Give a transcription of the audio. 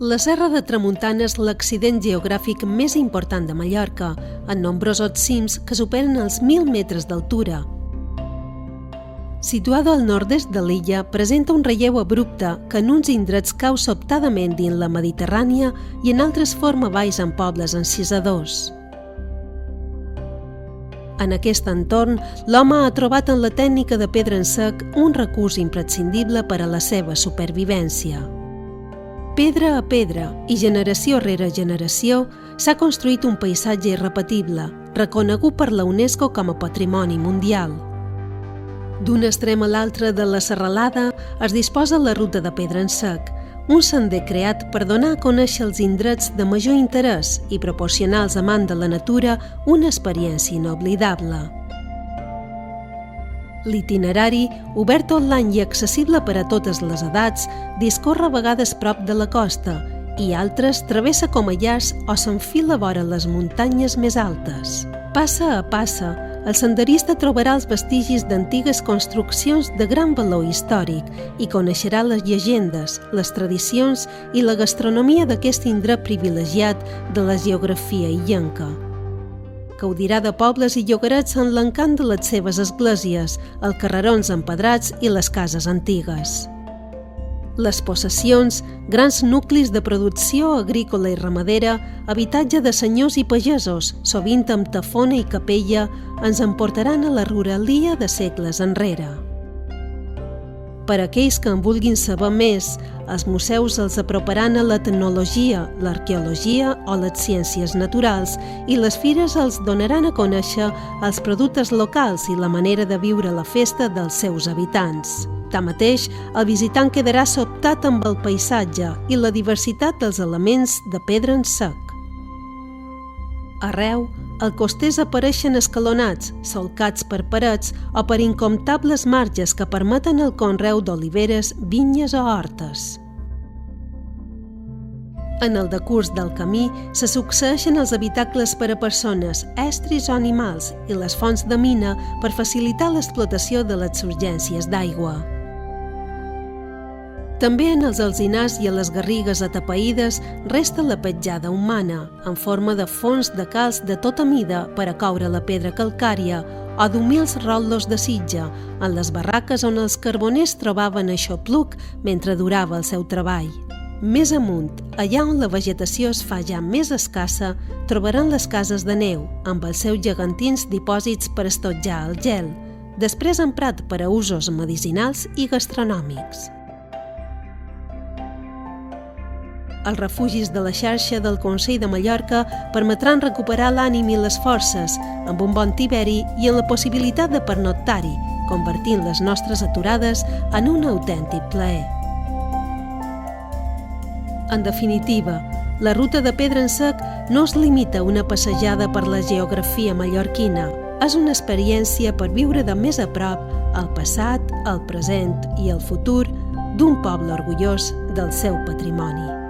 La Serra de Tramuntana és l'accident geogràfic més important de Mallorca, amb nombrosos cims que superen els 1.000 metres d'altura. Situada al nord-est de l'illa, presenta un relleu abrupte que en uns indrets cau sobtadament dins la Mediterrània i en altres forma valls en pobles encisadors. En aquest entorn, l'home ha trobat en la tècnica de pedra en sec un recurs imprescindible per a la seva supervivència. Pedra a pedra i generació rere generació s'ha construït un paisatge irrepetible, reconegut per la UNESCO com a Patrimoni Mundial. D'un extrem a l'altre de la serralada es disposa la ruta de pedra en sec, un sender creat per donar a conèixer els indrets de major interès i proporcionar als amants de la natura una experiència inoblidable. L'itinerari, obert tot l'any i accessible per a totes les edats, discorre a vegades prop de la costa i altres travessa com a llaç o s'enfila vora les muntanyes més altes. Passa a passa, el senderista trobarà els vestigis d'antigues construccions de gran valor històric i coneixerà les llegendes, les tradicions i la gastronomia d'aquest indret privilegiat de la geografia illenca. Gaudirà de pobles i llogarets en l'encant de les seves esglésies, els carrerons empedrats i les cases antigues. Les possessions, grans nuclis de producció agrícola i ramadera, habitatge de senyors i pagesos, sovint amb tafona i capella, ens emportaran a la ruralia de segles enrere. Per a aquells que en vulguin saber més, els museus els aproparan a la tecnologia, l'arqueologia o les ciències naturals i les fires els donaran a conèixer els productes locals i la manera de viure la festa dels seus habitants. Tanmateix, el visitant quedarà sobtat amb el paisatge i la diversitat dels elements de pedra en sec. Arreu, els costers apareixen escalonats, solcats per parets o per incomptables marges que permeten el conreu d'oliveres, vinyes o hortes. En el decurs del camí se succeeixen els habitacles per a persones, estris o animals i les fonts de mina per facilitar l'explotació de les urgències d'aigua. També en els alzinars i a les garrigues atapeïdes resta la petjada humana, en forma de fons de calç de tota mida per a coure la pedra calcària o d'humils rotllos de sitja, en les barraques on els carboners trobaven aixopluc mentre durava el seu treball. Més amunt, allà on la vegetació es fa ja més escassa, trobaran les cases de neu, amb els seus gegantins dipòsits per estotjar el gel, després emprat per a usos medicinals i gastronòmics. Els refugis de la xarxa del Consell de Mallorca permetran recuperar l'ànim i les forces, amb un bon tiberi i amb la possibilitat de pernoctar-hi, convertint les nostres aturades en un autèntic plaer. En definitiva, la ruta de pedra en sec no es limita a una passejada per la geografia mallorquina. És una experiència per viure de més a prop el passat, el present i el futur d'un poble orgullós del seu patrimoni.